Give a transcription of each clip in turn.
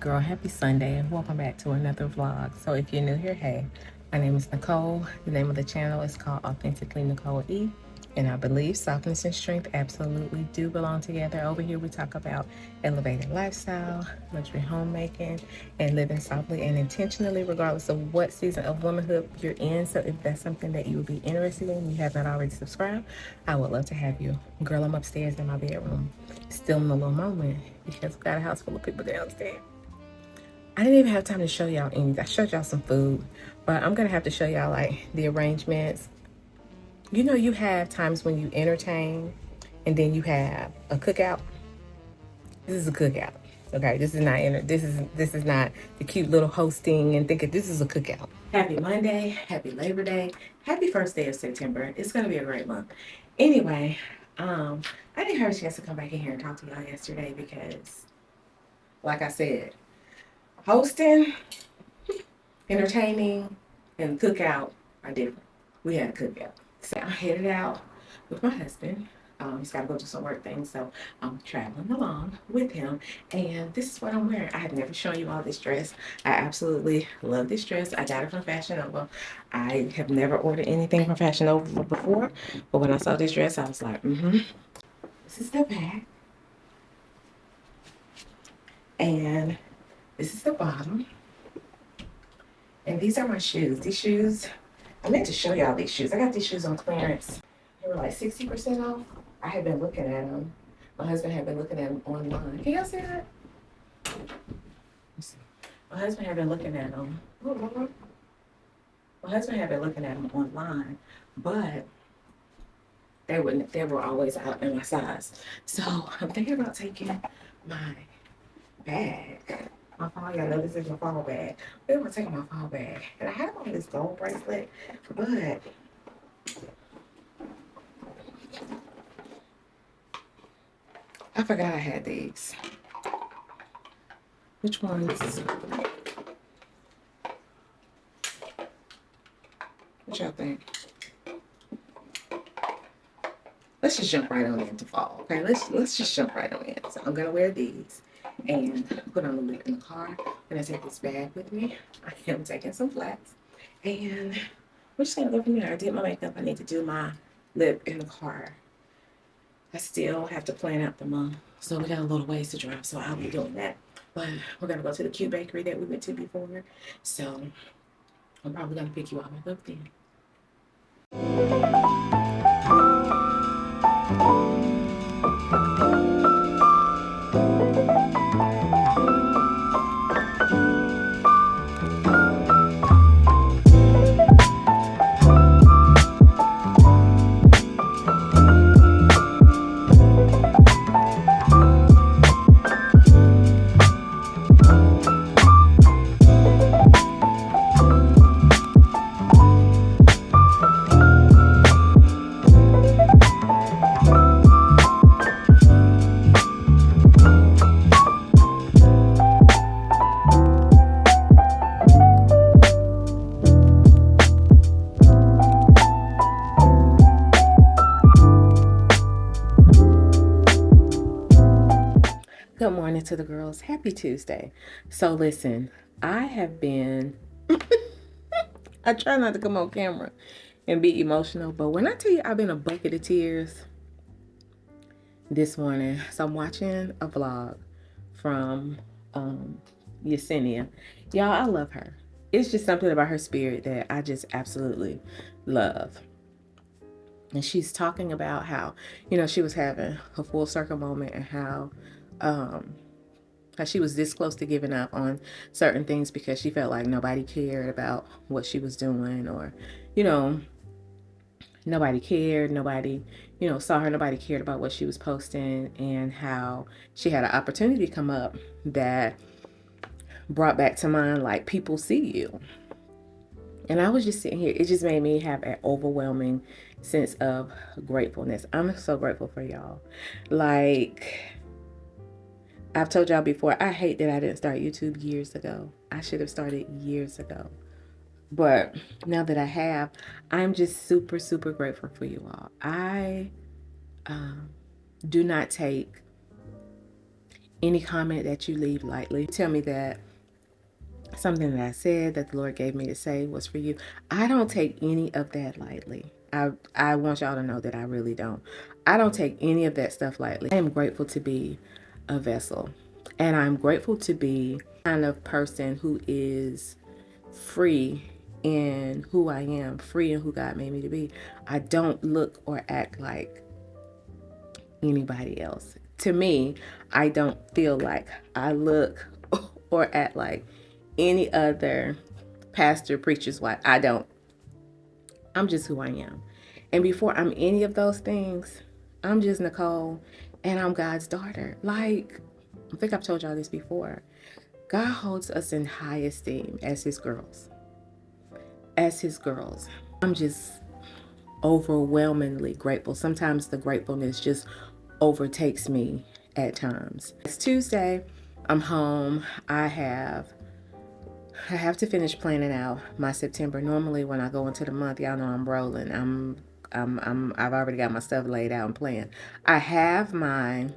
girl, happy Sunday and welcome back to another vlog. So if you're new here, hey, my name is Nicole. The name of the channel is called Authentically Nicole E. And I believe softness and strength absolutely do belong together. Over here we talk about elevated lifestyle, luxury homemaking, and living softly and intentionally regardless of what season of womanhood you're in. So if that's something that you would be interested in, you have not already subscribed, I would love to have you. Girl, I'm upstairs in my bedroom, still in a little moment because we got a house full of people downstairs. I didn't even have time to show y'all anything. I showed y'all some food, but I'm gonna have to show y'all like the arrangements. You know, you have times when you entertain and then you have a cookout. This is a cookout. Okay, this is not the cute little hosting and thinking this is a cookout. Happy Monday, happy Labor Day, happy first day of September. It's gonna be a great month. Anyway, I didn't have a chance to come back in here and talk to y'all yesterday because, like I said, hosting, entertaining, and cookout are different. We had a cookout. So I headed out with my husband. He's got to go do some work things, so I'm traveling along with him. And this is what I'm wearing. I have never shown you all this dress. I absolutely love this dress. I got it from Fashion Nova. I have never ordered anything from Fashion Nova before, but when I saw this dress, I was like, This is the back. And this is the bottom. And these are my shoes. These shoes, I meant to show y'all these shoes. I got these shoes on clearance. They were like 60% off. I had been looking at them. My husband had been looking at them online. Can y'all see that? My husband had been looking at them. My husband had been looking at them online, but they were always out in my size. So I'm thinking about taking my bag. My fall, y'all know this is my fall bag. We're gonna take my fall bag. And I have on this gold bracelet, but I forgot I had these. Which ones? What y'all think? Let's just jump right on into fall, okay? Let's just jump right on in. So I'm gonna wear these and put on the lip in the car. I'm gonna take this bag with me. I am taking some flats. And we're just gonna go from there. I did my makeup. I need to do my lip in the car. I still have to plan out the month. So we got a little ways to drive, so I'll be doing that. But we're gonna go to the cute bakery that we went to before. So I'm probably gonna pick you up and up then. Good morning to the girls. Happy Tuesday. So listen, I have been, I try not to come on camera and be emotional, but when I tell you I've been a bucket of tears this morning. So I'm watching a vlog from Yesenia. Y'all, I love her. It's just something about her spirit that I just absolutely love. And she's talking about how, she was having a full circle moment and how she was this close to giving up on certain things because she felt like nobody cared about what she was doing, or, nobody cared, nobody, saw her, nobody cared about what she was posting, and how she had an opportunity come up that brought back to mind, like, people see you. And I was just sitting here, it just made me have an overwhelming sense of gratefulness. I'm so grateful for y'all. Like, I've told y'all before, I hate that I didn't start YouTube years ago. I should have started years ago. But now that I have, I'm just super, super grateful for you all. I do not take Any comment that you leave lightly. Tell me that something that I said that the Lord gave me to say was for you. I don't take any of that lightly. I want y'all to know that I really don't. I don't take any of that stuff lightly. I am grateful to be a vessel. And I'm grateful to be the kind of person who is free in who I am, free in who God made me to be. I don't look or act like anybody else. To me, I don't feel like I look or act like any other pastor, preacher's wife. I don't. I'm just who I am. And before I'm any of those things, I'm just Nicole and I'm God's daughter. Like, I think I've told y'all this before. God holds us in high esteem as his girls. As his girls. I'm just overwhelmingly grateful. Sometimes the gratefulness just overtakes me at times. It's Tuesday. I'm home. I have to finish planning out my September. Normally when I go into the month, y'all know I'm rolling. I've already got my stuff laid out and planned. I have my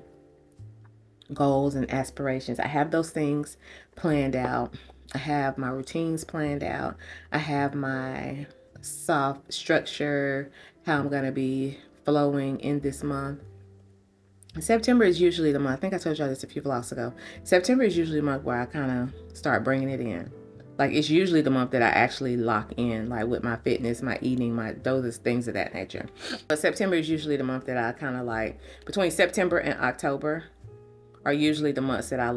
goals and aspirations. I have those things planned out. I have my routines planned out. I have my soft structure, how I'm going to be flowing in this month. September is usually the month. I think I told y'all this a few vlogs ago. September is usually the month where I kind of start bringing it in. Like, it's usually the month that I actually lock in, like with my fitness, my eating, those things of that nature. But September is usually the month that I kind of like, between September and October are usually the months that I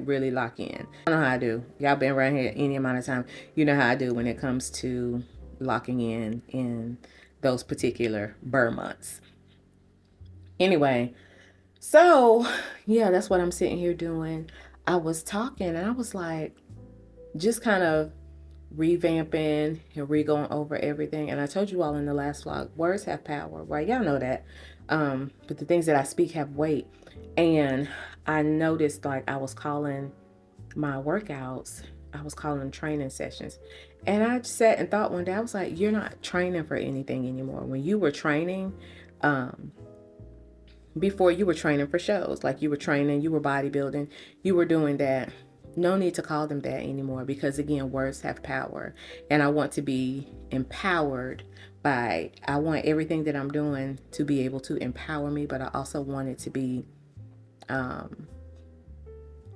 really lock in. I know how I do. Y'all been around here any amount of time. You know how I do when it comes to locking in those particular burr months. Anyway, so yeah, that's what I'm sitting here doing. I was talking and I was like, just kind of revamping and re-going over everything. And I told you all in the last vlog, words have power, right? Y'all know that. But the things that I speak have weight. And I noticed, like, I was calling my workouts, I was calling them training sessions. And I sat and thought one day, I was like, you're not training for anything anymore. When you were training, before, you were training for shows, like you were training, you were bodybuilding, you were doing that. No need to call them that anymore, because again, words have power. And I want to be empowered I want everything that I'm doing to be able to empower me, but I also want it to be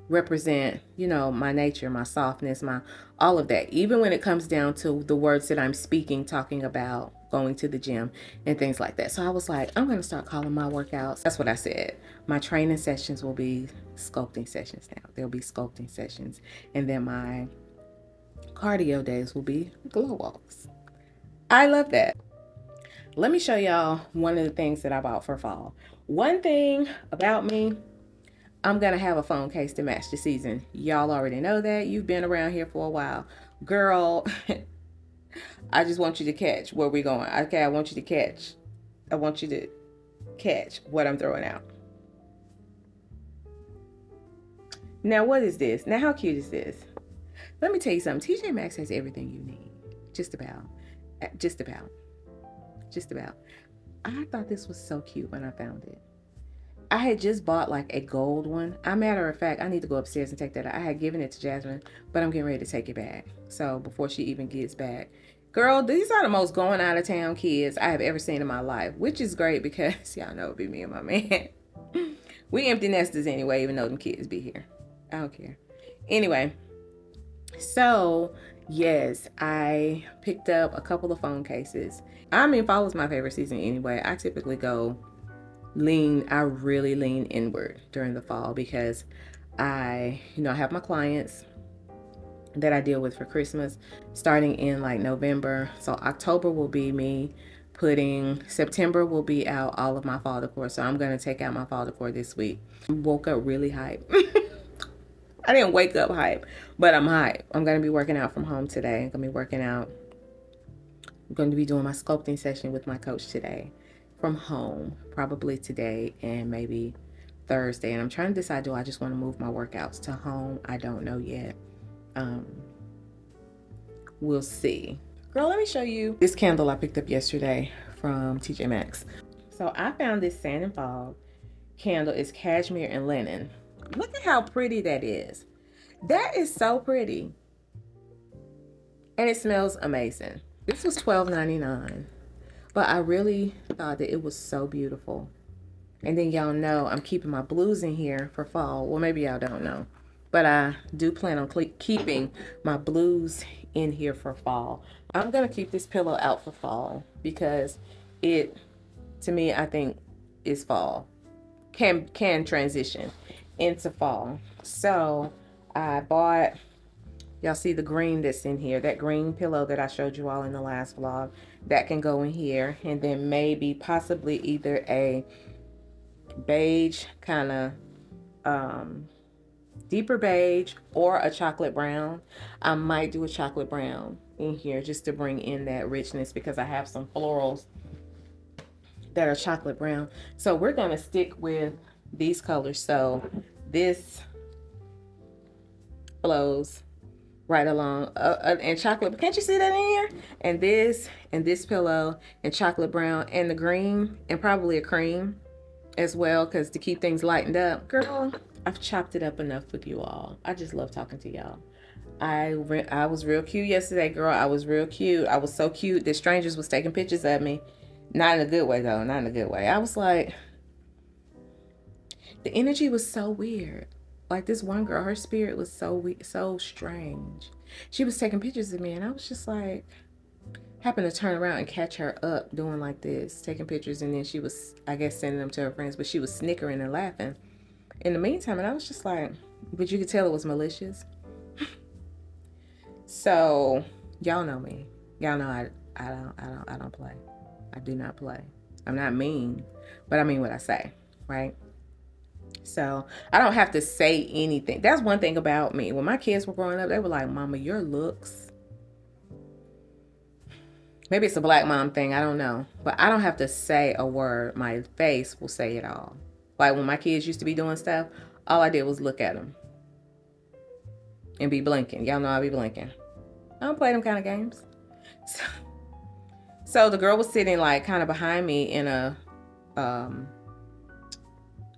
represent, my nature, my softness, my all of that. Even when it comes down to the words that I'm speaking, talking about going to the gym and things like that. So I was like, I'm going to start calling my workouts. That's what I said. My training sessions will be sculpting sessions now. There'll be sculpting sessions. And then my cardio days will be glow walks. I love that. Let me show y'all one of the things that I bought for fall. One thing about me, I'm going to have a phone case to match the season. Y'all already know that. You've been around here for a while. Girl, I just want you to catch where we're going. Okay, I want you to catch what I'm throwing out. Now, what is this? Now, how cute is this? Let me tell you something. TJ Maxx has everything you need. Just about. I thought this was so cute when I found it. I had just bought like a gold one. As a matter of fact, I need to go upstairs and take that out. I had given it to Jasmine, but I'm getting ready to take it back. So before she even gets back. Girl, these are the most going out of town kids I have ever seen in my life, which is great because y'all know it'd be me and my man. We empty nesters anyway, even though them kids be here. I don't care. Anyway, so yes, I picked up a couple of phone cases. Fall is my favorite season anyway. I typically go I really lean inward during the fall because I have my clients that I deal with for Christmas starting in like November. So October will be me September will be out all of my fall decor. So I'm going to take out my fall decor this week. I woke up really hype. I didn't wake up hype, but I'm hype. I'm going to be working out from home today. I'm going to be working out. I'm going to be doing my sculpting session with my coach today from home, probably today and maybe Thursday. And I'm trying to decide, do I just want to move my workouts to home? I don't know yet. We'll see. Girl, let me show you this candle I picked up yesterday from TJ Maxx. So I found this sand and fog candle. It's cashmere and linen. Look at how pretty that is. That is so pretty. And it smells amazing. This was $12.99. But I really thought that it was so beautiful. And then y'all know I'm keeping my blues in here for fall. Well, maybe y'all don't know. But I do plan on keeping my blues in here for fall. I'm going to keep this pillow out for fall because it, to me, I think is fall. Can transition into fall. So I bought, y'all see the green that's in here, that green pillow that I showed you all in the last vlog, that can go in here. And then maybe possibly either a beige kind of deeper beige or a chocolate brown. I might do a chocolate brown in here just to bring in that richness because I have some florals that are chocolate brown. So we're going to stick with these colors. So this flows right along and chocolate. Can't you see that in here? And this pillow and chocolate brown and the green and probably a cream as well, because to keep things lightened up. Girl, I've chopped it up enough with you all. I just love talking to y'all. I was real cute yesterday, girl. I was real cute. I was so cute that strangers was taking pictures of me. Not in a good way, though. Not in a good way. I was like, the energy was so weird. Like this one girl, her spirit was so strange. She was taking pictures of me, and I was just like, happened to turn around and catch her up doing like this, taking pictures, and then she was, I guess, sending them to her friends, but she was snickering and laughing in the meantime, and I was just like, but you could tell it was malicious. So y'all know me. Y'all know I don't play. I do not play. I'm not mean, but I mean what I say, right? So I don't have to say anything. That's one thing about me. When my kids were growing up, they were like, Mama, your looks. Maybe it's a black mom thing. I don't know. But I don't have to say a word. My face will say it all. Like when my kids used to be doing stuff, all I did was look at them and be blinking. Y'all know I be blinking. I don't play them kind of games. So the girl was sitting like kind of behind me in a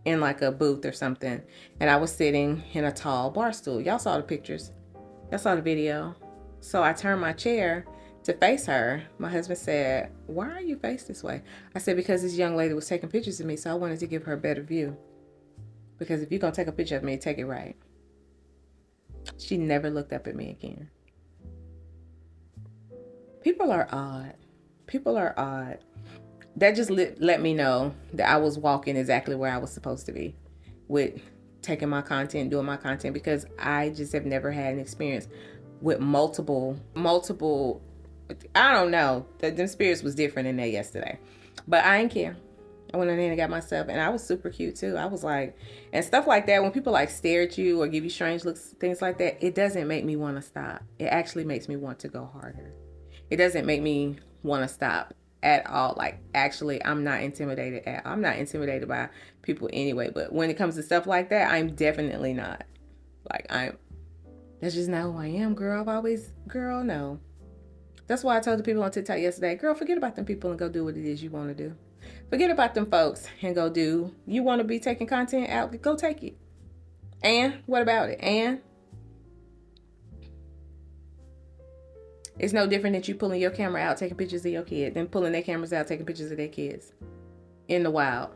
in like a booth or something, and I was sitting in a tall bar stool. Y'all saw the pictures. Y'all saw the video. So I turned my chair to face her. My husband said, "Why are you faced this way?" I said, "Because this young lady was taking pictures of me, so I wanted to give her a better view. Because if you're gonna take a picture of me, take it right." She never looked up at me again. People are odd. People are odd. That just let me know that I was walking exactly where I was supposed to be with taking my content, doing my content, because I just have never had an experience with multiple, I don't know. Them spirits was different in there yesterday. But I didn't care. I went in there and got myself, and I was super cute too. I was like, and stuff like that, when people like stare at you or give you strange looks, things like that, it doesn't make me want to stop. It actually makes me want to go harder. It doesn't make me want to stop at all. Like, actually, I'm not intimidated by people anyway. But when it comes to stuff like that, I'm definitely not. Like, that's just not who I am, girl. Girl, no. That's why I told the people on TikTok yesterday, girl, forget about them people and go do what it is you want to do. Forget about them folks and go do. You want to be taking content out, go take it. And what about it? And it's no different than you pulling your camera out, taking pictures of your kid, than pulling their cameras out, taking pictures of their kids in the wild.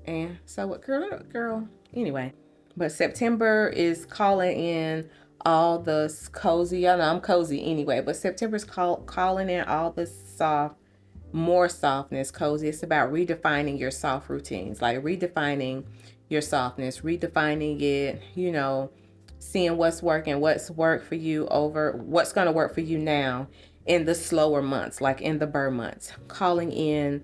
And so what, girl, anyway. But September is calling in all the cozy. Y'all know I'm cozy anyway, but September's calling in all the more softness, cozy. It's about redefining your soft routines, like redefining your softness, redefining it, seeing what's working, what's worked for you over what's going to work for you now in the slower months, like in the burr months, calling in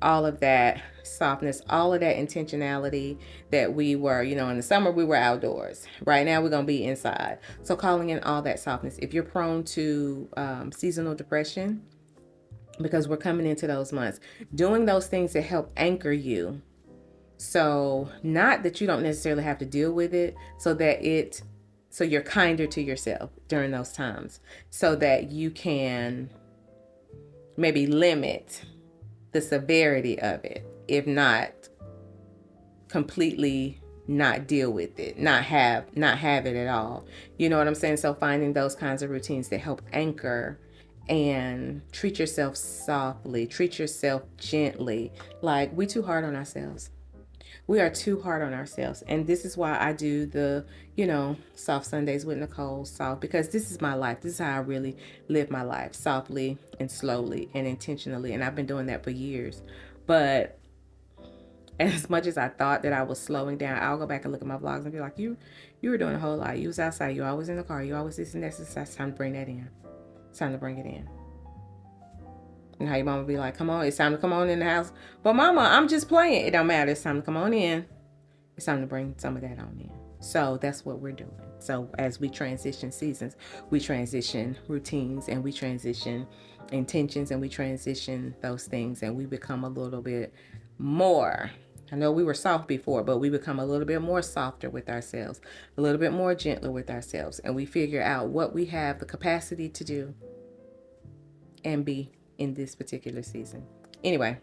all of that softness, all of that intentionality that we were, in the summer we were outdoors. Right now we're going to be inside. So calling in all that softness. If you're prone to seasonal depression, because we're coming into those months, doing those things that help anchor you. So not that you don't necessarily have to deal with it, so you're kinder to yourself during those times, so that you can maybe limit the severity of it, if not completely not deal with it, not have it at all. You know what I'm saying? So finding those kinds of routines that help anchor and treat yourself softly, treat yourself gently. Like, we too hard on ourselves. We are too hard on ourselves. And this is why I do the, soft Sundays with Nicole, soft, because this is my life. This is how I really live my life, softly and slowly and intentionally. And I've been doing that for years. But as much as I thought that I was slowing down, I'll go back and look at my vlogs and be like, you were doing a whole lot. You was outside. You always in the car. You always this and that. It's time to bring that in. It's time to bring it in. And how your mama be like, come on, it's time to come on in the house. But mama, I'm just playing. It don't matter. It's time to come on in. It's time to bring some of that on in. So that's what we're doing. So as we transition seasons, we transition routines, and we transition intentions, and we transition those things, and we become a little bit more. I know we were soft before, but we become a little bit more softer with ourselves, a little bit more gentler with ourselves, and we figure out what we have the capacity to do and be in this particular season. Anyway,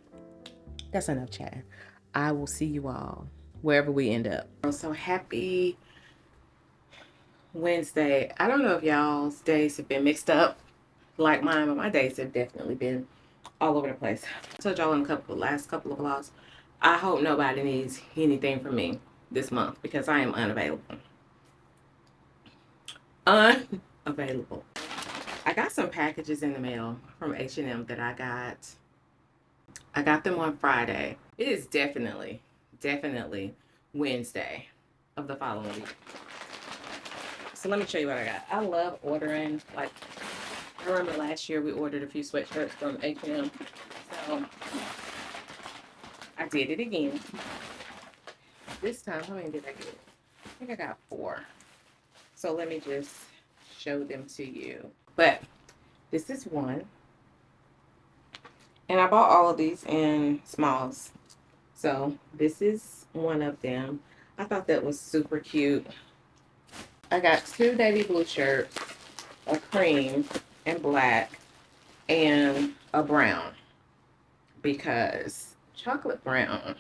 that's enough chatting. I will see you all wherever we end up. So happy Wednesday. I don't know if y'all's days have been mixed up like mine, but my days have definitely been all over the place. I told y'all in last couple of vlogs, I hope nobody needs anything from me this month because I am unavailable. Unavailable. I got some packages in the mail from H&M that I got them on Friday. It is definitely Wednesday of the following week. So let me show you what I got. I love ordering. Like, I remember last year we ordered a few sweatshirts from H&M. So I did it again. This time, how many did I get? I think I got 4. So let me just show them to you. But this is one. And I bought all of these in smalls. So this is one of them. I thought that was super cute. I got 2 navy blue shirts, a cream and black, and a brown. Because chocolate brown.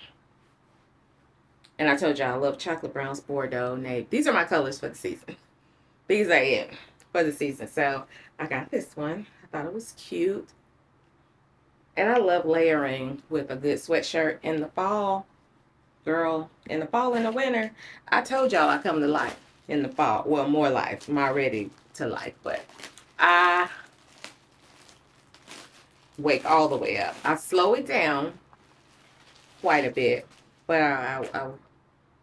And I told y'all I love chocolate browns, Bordeaux, navy. These are my colors for the season. These are it for the season. So I got this one. I thought it was cute. And I love layering with a good sweatshirt in the fall. Girl, in the fall and the winter, I told y'all I come to life in the fall. Well, more life. I'm already to life, but I wake all the way up. I slow it down quite a bit, but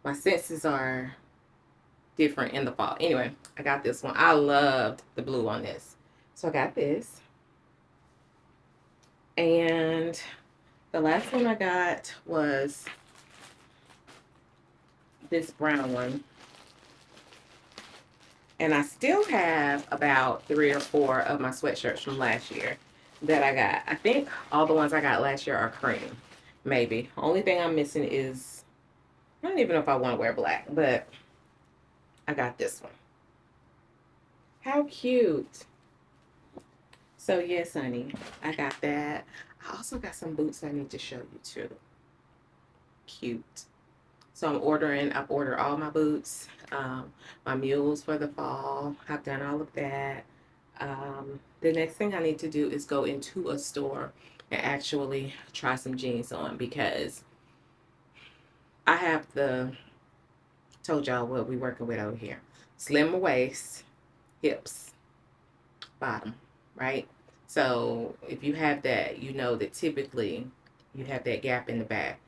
my senses are different in the fall. Anyway, I got this one. I loved the blue on this. So I got this. And the last one I got was this brown one. And I still have about 3 or 4 of my sweatshirts from last year that I got. I think all the ones I got last year are cream. Maybe. Only thing I'm missing is, I don't even know if I want to wear black, but I got this one. How cute. So yes, honey, I got that. I also got some boots I need to show you too. Cute. So I've ordered all my boots, my mules for the fall. I've done all of that. The next thing I need to do is go into a store and actually try some jeans on, because I have told y'all what we working with over here. Slim waist, hips, bottom, right? So if you have that, you know that typically you have that gap in the back.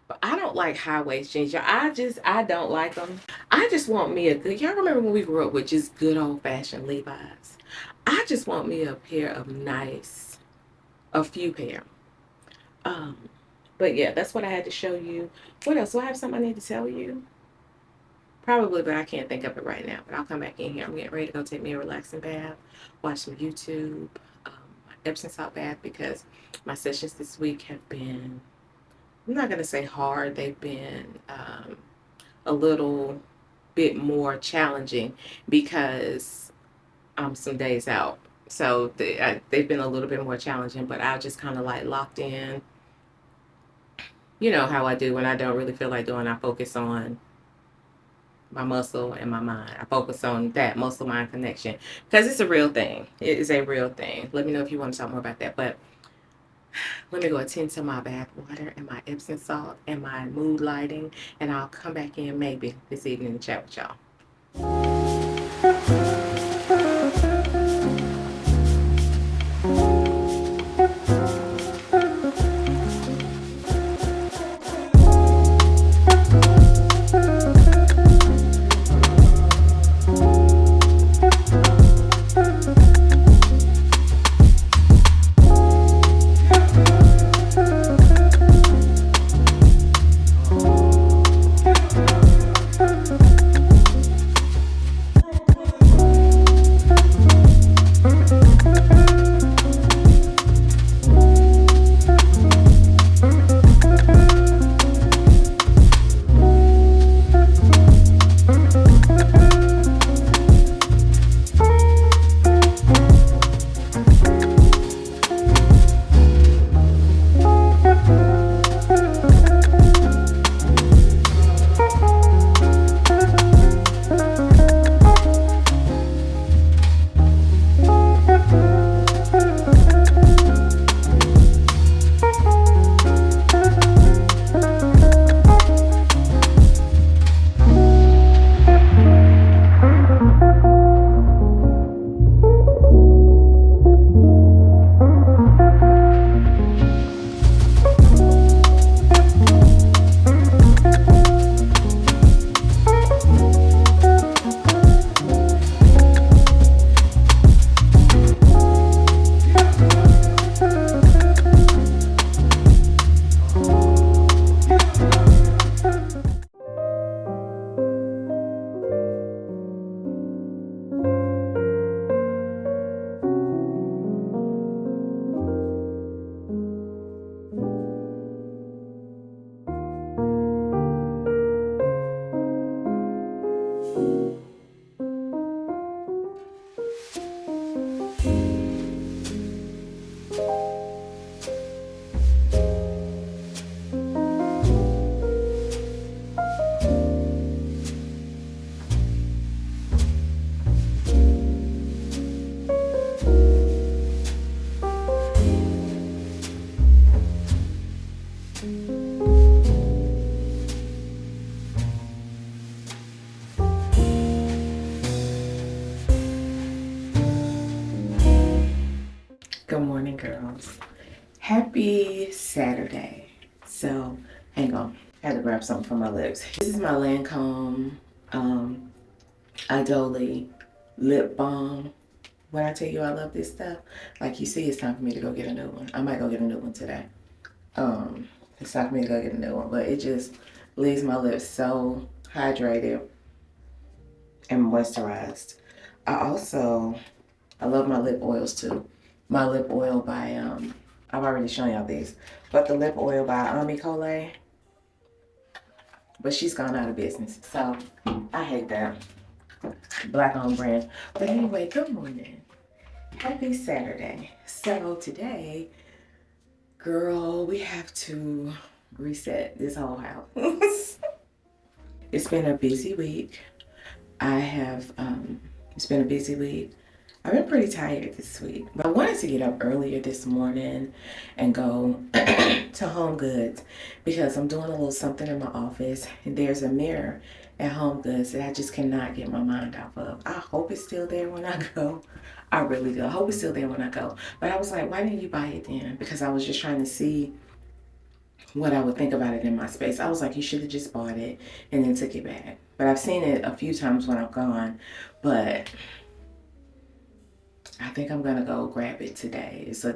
But I don't like high waist jeans, y'all. I don't like them. I just want me a good, y'all remember when we grew up with just good old fashioned Levi's? I just want me a pair of a few pair. But yeah, that's what I had to show you. What else? Do I have something I need to tell you? Probably, but I can't think of it right now. But I'll come back in here. I'm getting ready to go take me a relaxing bath, watch some YouTube, Epsom salt bath, because my sessions this week have been, I'm not going to say hard. They've been a little bit more challenging because I'm some days out. So they've been a little bit more challenging, but I just kind of like locked in. You know how I do when I don't really feel like doing, I focus on my muscle and my mind. I focus on that muscle mind connection because it's a real thing. It is a real thing. Let me know if you want to talk more about that. But let me go attend to my bath water and my Epsom salt and my mood lighting, and I'll come back in maybe this evening and chat with y'all. Good morning, girls. Happy Saturday. So, hang on. I had to grab something from my lips. This is my Lancome Idoli lip balm. When I tell you I love this stuff, like you see, it's time for me to go get a new one. I might go get a new one today. It's time for me to go get a new one, but it just leaves my lips so hydrated and moisturized. I love my lip oils too. My lip oil by, I've already shown y'all these, but the lip oil by Nicole, but she's gone out of business, so I hate that. Black owned brand. But anyway, good morning. Happy Saturday. So today, girl, we have to reset this whole house. It's been a busy week. It's been a busy week. I've been pretty tired this week, but I wanted to get up earlier this morning and go to Home Goods because I'm doing a little something in my office, and there's a mirror at Home Goods that I just cannot get my mind off of. I hope it's still there when I go. I really do. I hope it's still there when I go. But I was like, why didn't you buy it then? Because I was just trying to see what I would think about it in my space. I was like, you should have just bought it and then took it back. But I've seen it a few times when I've gone, but I think I'm gonna go grab it today. It's a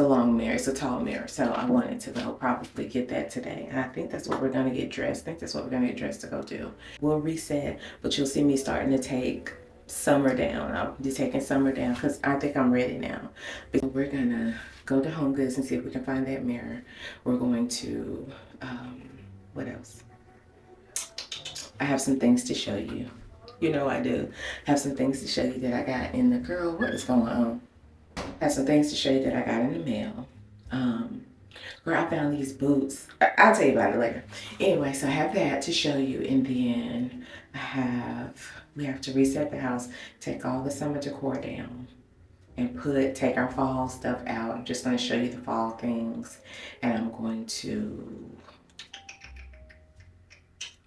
long mirror. It's a tall mirror, so I wanted to go probably get that today. And I think that's what we're gonna get dressed. I think that's what we're gonna get dressed to go do. We'll reset, but you'll see me starting to take summer down. I'll be taking summer down because I think I'm ready now. But we're gonna go to Home Goods and see if we can find that mirror. We're going to what else? I have some things to show you. You know I do. Have some things to show you that I got in the, girl, what is going on? Have some things to show you that I got in the mail. Girl, I found these boots. I'll tell you about it later. Anyway, so I have that to show you. And then we have to reset the house, take all the summer decor down, and take our fall stuff out. I'm just going to show you the fall things. And I'm going to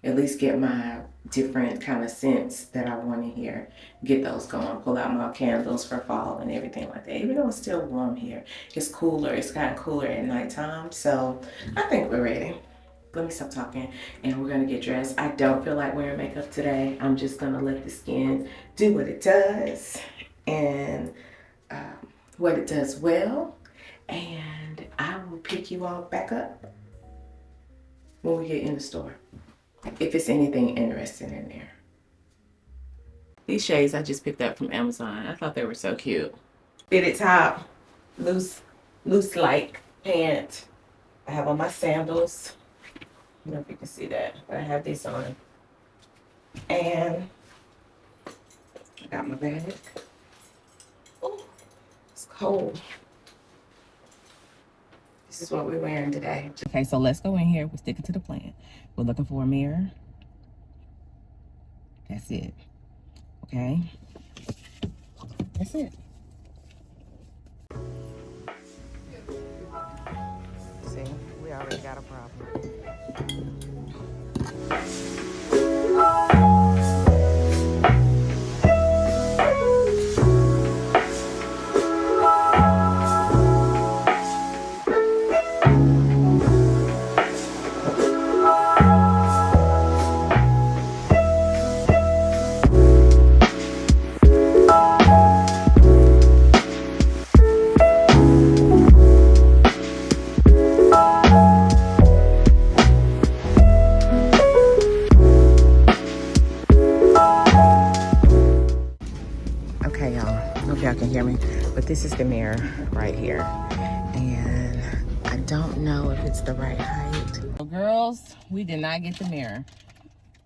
at least get my different kind of scents that I want in here. Get those going. Pull out my candles for fall and everything like that. Even though it's still warm here, it's cooler. It's gotten cooler at nighttime. So I think we're ready. Let me stop talking and we're gonna get dressed. I don't feel like wearing makeup today. I'm just gonna let the skin do what it does and what it does well. And I will pick you all back up when we get in the store, if it's anything interesting in there. These shades I just picked up from Amazon. I thought they were so cute. Fitted top, loose like pant. I have on my sandals. I don't know if you can see that, but I have these on. And I got my bag. Oh, it's cold. This is what we're wearing today. Okay, so let's go in here. We're sticking to the plan. We're looking for a mirror. That's it. Okay. That's it. See, we already got a problem. Okay, y'all, hope y'all can hear me, but this is the mirror right here, and I don't know if it's the right height. So girls, we did not get the mirror.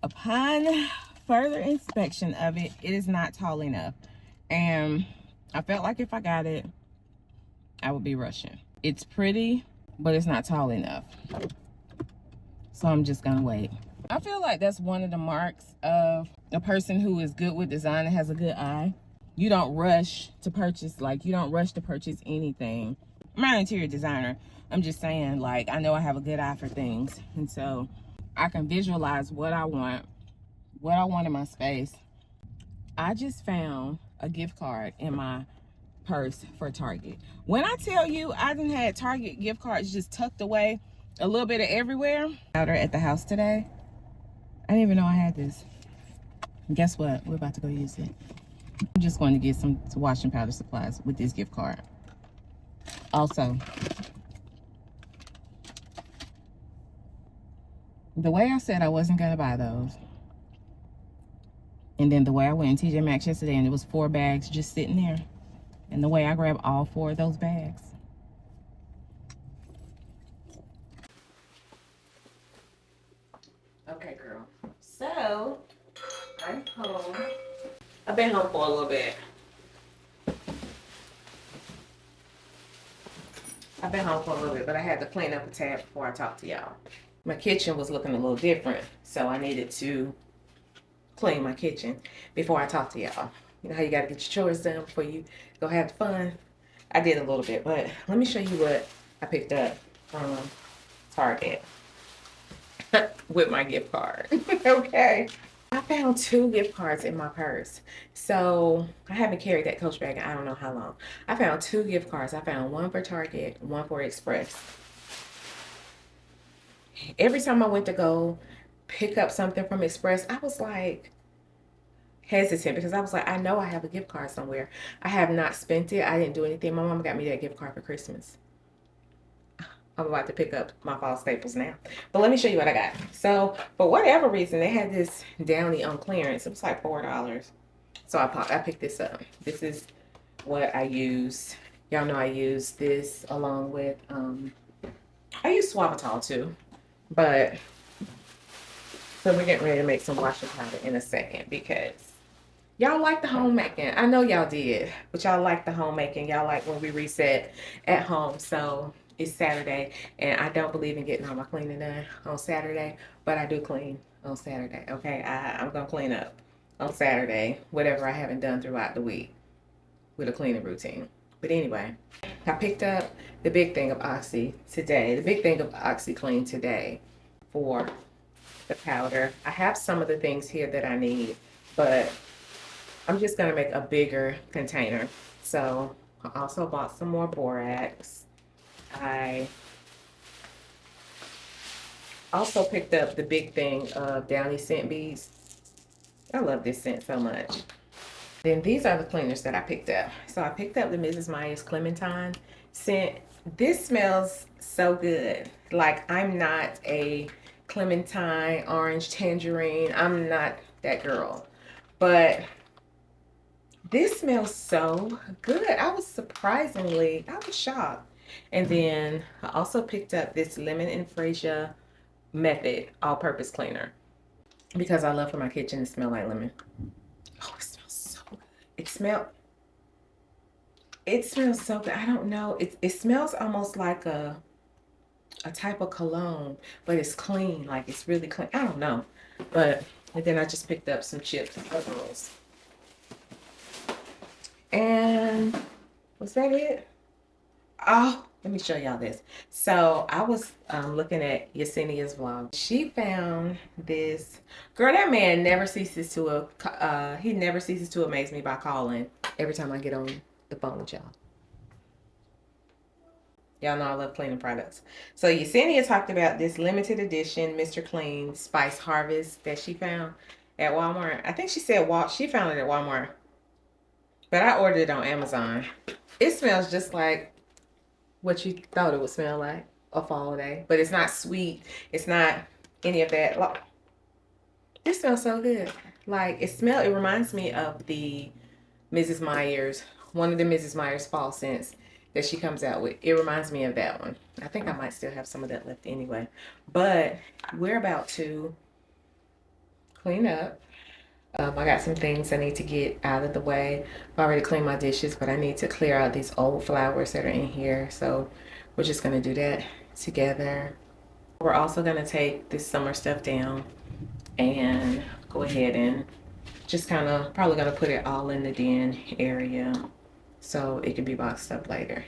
Upon further inspection of it, it is not tall enough, and I felt like if I got it, I would be rushing. It's pretty, but it's not tall enough, so I'm just gonna wait. I feel like that's one of the marks of a person who is good with design and has a good eye. You don't rush to purchase, like you don't rush to purchase anything. I'm not an interior designer. I'm just saying, like, I know I have a good eye for things. And so I can visualize what I want in my space. I just found a gift card in my purse for Target. When I tell you I done had Target gift cards just tucked away a little bit of everywhere. Out at the house today. I didn't even know I had this. And guess what? We're about to go use it. I'm just going to get some washing powder supplies with this gift card. Also, the way I said I wasn't going to buy those, and then the way I went in TJ Maxx yesterday and there was 4 bags just sitting there, and the way I grabbed all 4 of those bags. Okay, girl. So, I'm home. I've been home for a little bit. But I had to clean up a tab before I talked to y'all. My kitchen was looking a little different, so I needed to clean my kitchen before I talk to y'all. You know how you gotta get your chores done before you go have fun? I did a little bit, but let me show you what I picked up from Target with my gift card. Okay. I found 2 gift cards in my purse. So I haven't carried that Coach bag in I don't know how long. I found 2 gift cards. I found one for Target, one for Express. Every time I went to go pick up something from Express, I was like hesitant because I was like, I know I have a gift card somewhere. I have not spent it. I didn't do anything. My mom got me that gift card for Christmas. I'm about to pick up my fall staples now. But let me show you what I got. So, for whatever reason, they had this Downy on clearance. It was like $4. So I picked this up. This is what I use. Y'all know I use this along with, I use Suavital too. But, so we're getting ready to make some washing powder in a second because y'all like the homemaking. I know y'all did, but y'all like the homemaking. Y'all like when we reset at home. So It's Saturday, and I don't believe in getting all my cleaning done on Saturday, but I do clean on Saturday, okay? I'm gonna clean up on Saturday, whatever I haven't done throughout the week with a cleaning routine. But anyway, I picked up the big thing of Oxy today, the big thing of OxyClean today for the powder. I have some of the things here that I need, but I'm just gonna make a bigger container. So I also bought some more borax. I also picked up the big thing of Downy scent beads. I love this scent so much. Then these are the cleaners that I picked up. So I picked up the Mrs. Meyer's Clementine scent. This smells so good. Like, I'm not a clementine, orange, tangerine. I'm not that girl. But this smells so good. I was shocked. And then I also picked up this Lemon and Freesia Method all-purpose cleaner because I love for my kitchen to smell like lemon. Oh, it smells so good. It smells so good. I don't know. It smells almost like a type of cologne, but it's clean. Like, it's really clean. I don't know. But, and then I just picked up some chips and rolls. And was that it? Oh, let me show y'all this. So I was looking at Yesenia's vlog. She found this girl. That man never ceases to he never ceases to amaze me by calling every time I get on the phone with y'all. Y'all know I love cleaning products. So Yesenia talked about this limited edition Mr. Clean Spice Harvest that she found at Walmart. I think she said she found it at Walmart, but I ordered it on Amazon. It smells just like what you thought it would smell like a fall day, but it's not sweet. It's not any of that. This smells so good. Like, it reminds me of the Mrs. Meyer's, one of the Mrs. Meyer's fall scents that she comes out with. It reminds me of that one. I think I might still have some of that left anyway. But we're about to clean up. I got some things I need to get out of the way. I've already cleaned my dishes, but I need to clear out these old flowers that are in here. So we're just gonna do that together. We're also gonna take this summer stuff down and go ahead and just kind of probably gonna put it all in the den area so it can be boxed up later.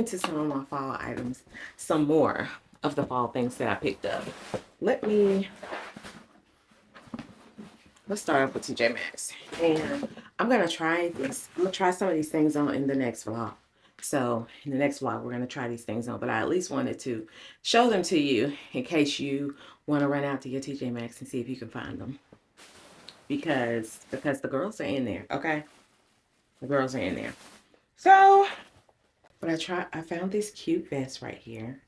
into some of my fall items, some more of the fall things that I picked up. Let's start off with TJ Maxx. And I'm going to try this. I'm going to try some of these things on in the next vlog. So in the next vlog, we're going to try these things on. But I at least wanted to show them to you in case you want to run out to your TJ Maxx and see if you can find them. Because the girls are in there, okay? The girls are in there. So, but I found this cute vest right here.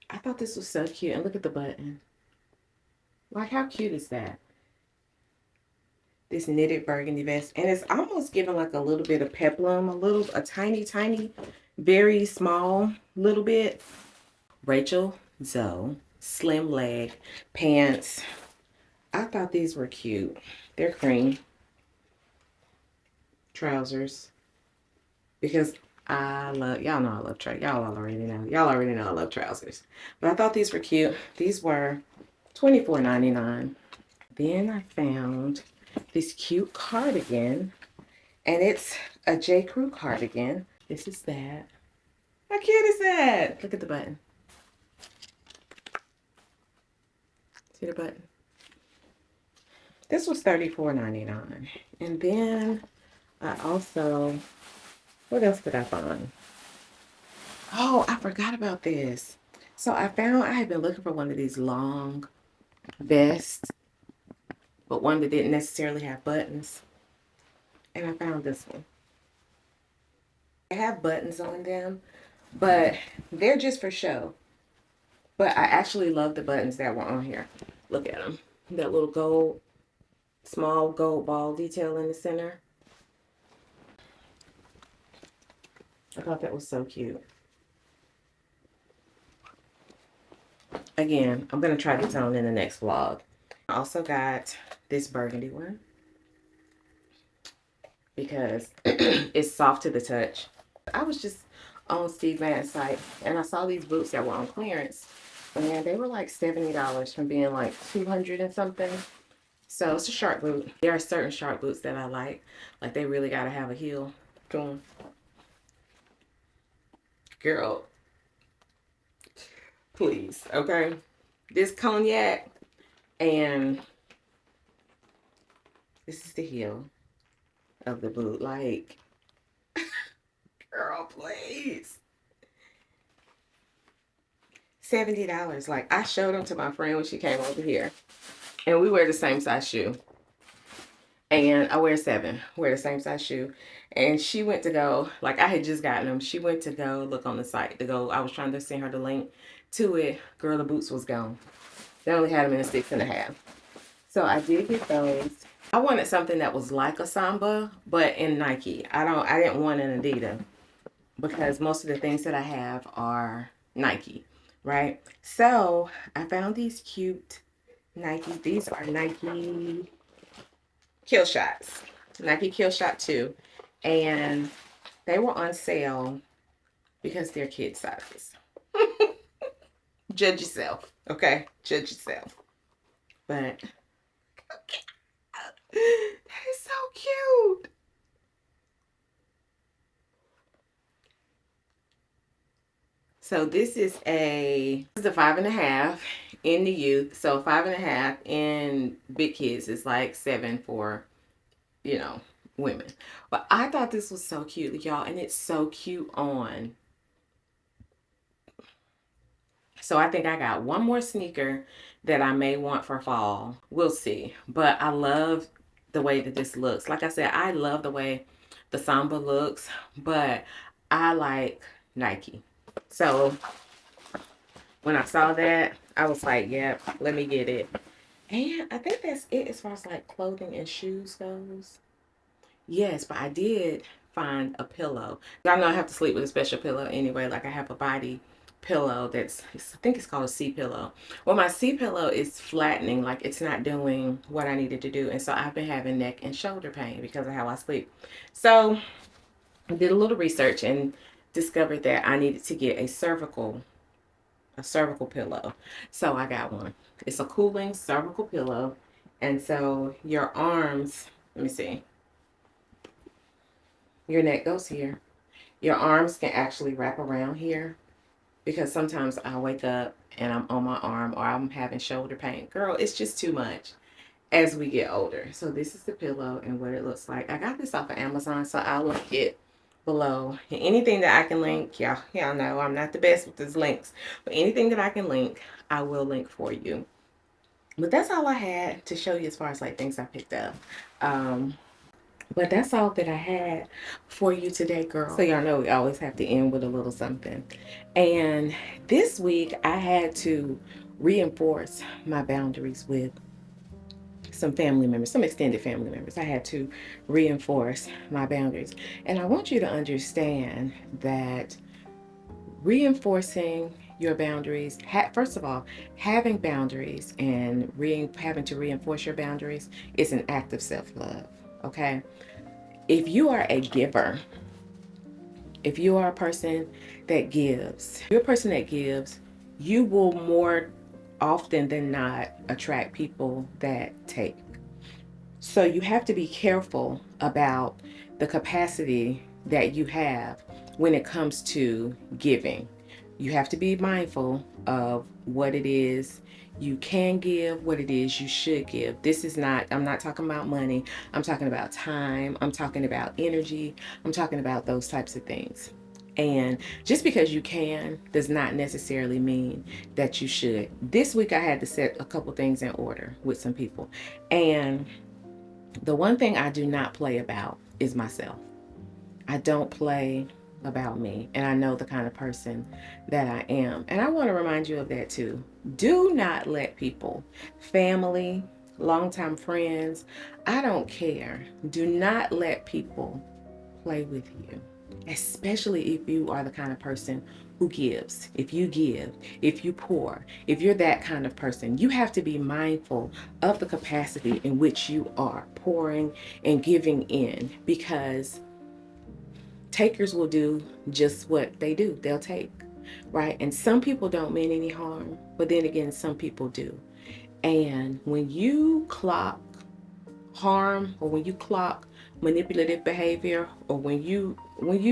I thought this was so cute. And look at the button. Like, how cute is that? This knitted burgundy vest, and it's almost giving like a little bit of peplum, a tiny, very small little bit. Rachel Zoe slim leg pants. I thought these were cute. They're cream. Trousers, because I love, y'all know I love trousers. Y'all already know I love trousers. But I thought these were cute. These were $24.99. Then I found this cute cardigan, and it's a J. Crew cardigan. This is that. How cute is that? Look at the button. See the button? This was $34.99. And then I also, what else did I find? Oh, I forgot about this. So I had been looking for one of these long vests, but one that didn't necessarily have buttons. And I found this one. They have buttons on them, but they're just for show. But I actually love the buttons that were on here. Look at them. That little gold, small gold ball detail in the center. I thought that was so cute. Again, I'm going to try this on in the next vlog. I also got this burgundy one because it's soft to the touch. I was just on Steve Madden's site and I saw these boots that were on clearance, and they were like $70 from being like 200 and something. So it's a shark boot. There are certain shark boots that I like they really got to have a heel to them. Girl, please, okay? This cognac, and this is the heel of the boot. Like, girl, please. $70. Like, I showed them to my friend when she came over here, and we wear the same size shoe. And I wear 7. Wear the same size shoe. And she went to go, like, I had just gotten them. She went to go look on the site to go. I was trying to send her the link to it. Girl, the boots was gone. They only had them in a 6.5. So I did get those. I wanted something that was like a Samba, but in Nike. I didn't want an Adidas because most of the things that I have are Nike, right? So I found these cute Nike. These are Nike Kill Shots. Nike Kill Shot 2. And they were on sale because they're kid sizes. Judge yourself, okay? Judge yourself. But that is so cute. So this is a 5.5 in the youth. So 5.5 in big kids is like 7 for, you know, women. But I thought this was so cute, y'all, and it's so cute on. So I think I got one more sneaker that I may want for fall. We'll see. But I love the way that this looks. Like I said, I love the way the Samba looks, but I like Nike. So when I saw that, I was like, yep, let me get it. And I think that's it as far as like clothing and shoes goes. Yes, but I did find a pillow. I know I have to sleep with a special pillow anyway. Like, I have a body pillow I think it's called a C pillow. Well, my C pillow is flattening, like it's not doing what I needed to do. And so I've been having neck and shoulder pain because of how I sleep. So I did a little research and discovered that I needed to get a cervical pillow. So I got one. It's a cooling cervical pillow. And so your arms, let me see. Your neck goes here. Your arms can actually wrap around here, because sometimes I wake up and I'm on my arm or I'm having shoulder pain. Girl, it's just too much as we get older. So this is the pillow and what it looks like. I got this off of Amazon, so I'll link it below. And anything that I can link, y'all know I'm not the best with these links, but anything that I can link, I will link for you. But that's all I had to show you as far as like things I picked up. But that's all that I had for you today, girl. So y'all know we always have to end with a little something. And this week I had to reinforce my boundaries with some family members, some extended family members. I had to reinforce my boundaries. And I want you to understand that reinforcing your boundaries, first of all, having boundaries and having to reinforce your boundaries is an act of self-love, okay? If you are a giver, if you are a person that gives, you're a person that gives, you will more often than not attract people that take. So you have to be careful about the capacity that you have when it comes to giving. You have to be mindful of what it is you can give, what it is you should give. This is not, I'm not talking about money. I'm talking about time. I'm talking about energy. I'm talking about those types of things. And just because you can does not necessarily mean that you should. This week I had to set a couple things in order with some people. And the one thing I do not play about is myself. I don't play about me, and I know the kind of person that I am. And I want to remind you of that too. Do not let people, family, longtime friends, I don't care. Do not let people play with you, especially if you are the kind of person who gives. If you give, if you pour, if you're that kind of person, you have to be mindful of the capacity in which you are pouring and giving in, because takers will do just what they do. They'll take, right? And some people don't mean any harm, but then again, some people do. And when you clock harm, or when you clock manipulative behavior, or when you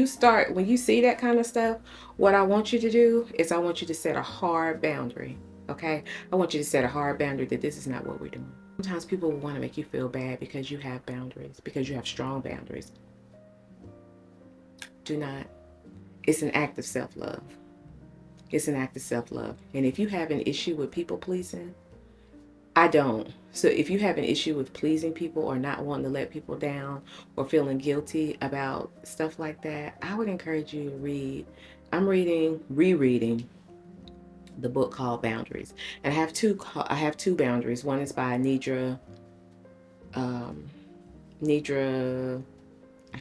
see that kind of stuff, what I want you to do is I want you to set a hard boundary. Okay, I want you to set a hard boundary that this is not what we're doing. Sometimes people will want to make you feel bad because you have boundaries, because you have strong boundaries. Do not. It's an act of self-love. It's an act of self-love. And if you have an issue with people pleasing, I don't. So if you have an issue with pleasing people or not wanting to let people down or feeling guilty about stuff like that, I would encourage you to read. I'm rereading the book called Boundaries. And I have two boundaries. One is by Nidra, I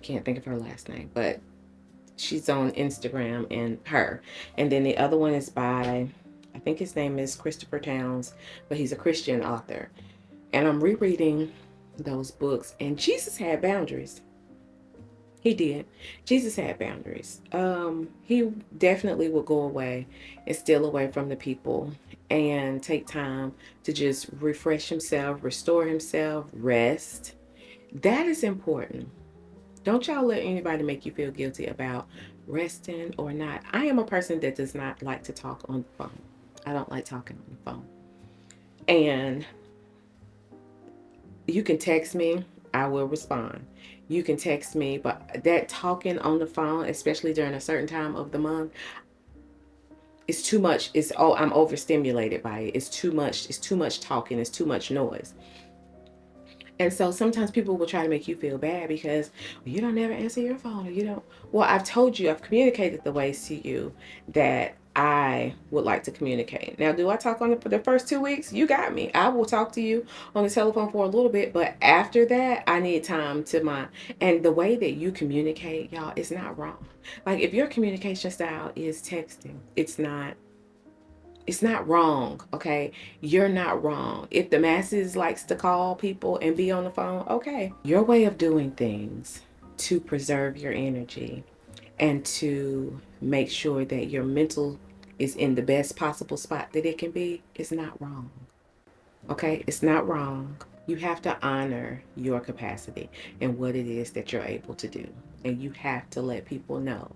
can't think of her last name, but she's on Instagram, and then the other one is by, I think his name is Christopher Towns, but he's a Christian author. And I'm rereading those books, and Jesus had boundaries. He did. Jesus had boundaries. He definitely would go away and steal away from the people and take time to just refresh himself, restore himself, rest. That is important. Don't y'all let anybody make you feel guilty about resting or not. I am a person that does not like to talk on the phone. I don't like talking on the phone. And you can text me, I will respond. You can text me, but that talking on the phone, especially during a certain time of the month, it's too much. I'm overstimulated by it. It's too much. It's too much talking. It's too much noise. And so sometimes people will try to make you feel bad because you don't ever answer your phone, or you don't. Well, I've told you, I've communicated the ways to you that I would like to communicate. Now, do I talk on it for the first 2 weeks? You got me. I will talk to you on the telephone for a little bit, but after that, I need time and the way that you communicate, y'all, it's not wrong. Like if your communication style is texting, it's not wrong, okay? You're not wrong. If the masses likes to call people and be on the phone, okay. Your way of doing things to preserve your energy and to make sure that your mental is in the best possible spot that it can be is not wrong, okay? It's not wrong. You have to honor your capacity and what it is that you're able to do. And you have to let people know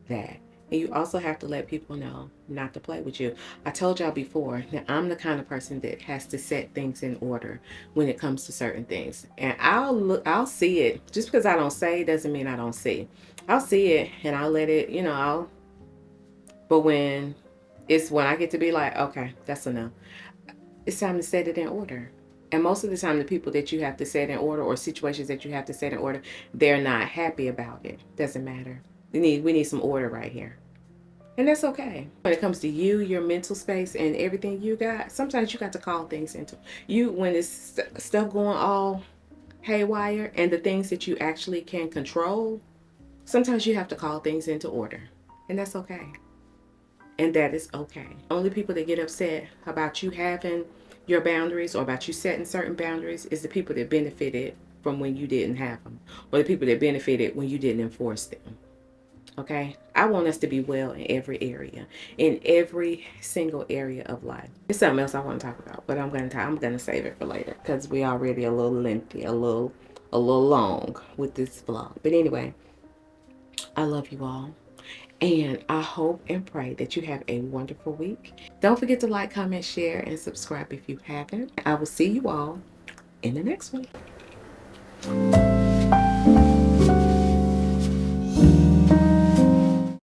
that. And you also have to let people know not to play with you. I told y'all before that I'm the kind of person that has to set things in order when it comes to certain things. And I'll see it. Just because I don't say doesn't mean I don't see. I'll see it and I'll let it, but when I get to be like, okay, that's enough. It's time to set it in order. And most of the time, the people that you have to set in order or situations that you have to set in order, they're not happy about it. Doesn't matter. We need some order right here. And that's okay. When it comes to you, your mental space, and everything you got, sometimes you got to call things into you when it's stuff going all haywire and the things that you actually can control. Sometimes you have to call things into order, and that's okay. And that is okay. Only people that get upset about you having your boundaries or about you setting certain boundaries is the people that benefited from when you didn't have them, or the people that benefited when you didn't enforce them. Okay, I want us to be well in every area, in every single area of life. There's something else I want to talk about, but I'm gonna save it for later because we already a little lengthy, a little long with this vlog. But anyway, I love you all, and I hope and pray that you have a wonderful week. Don't forget to like, comment, share, and subscribe if you haven't. I will see you all in the next one.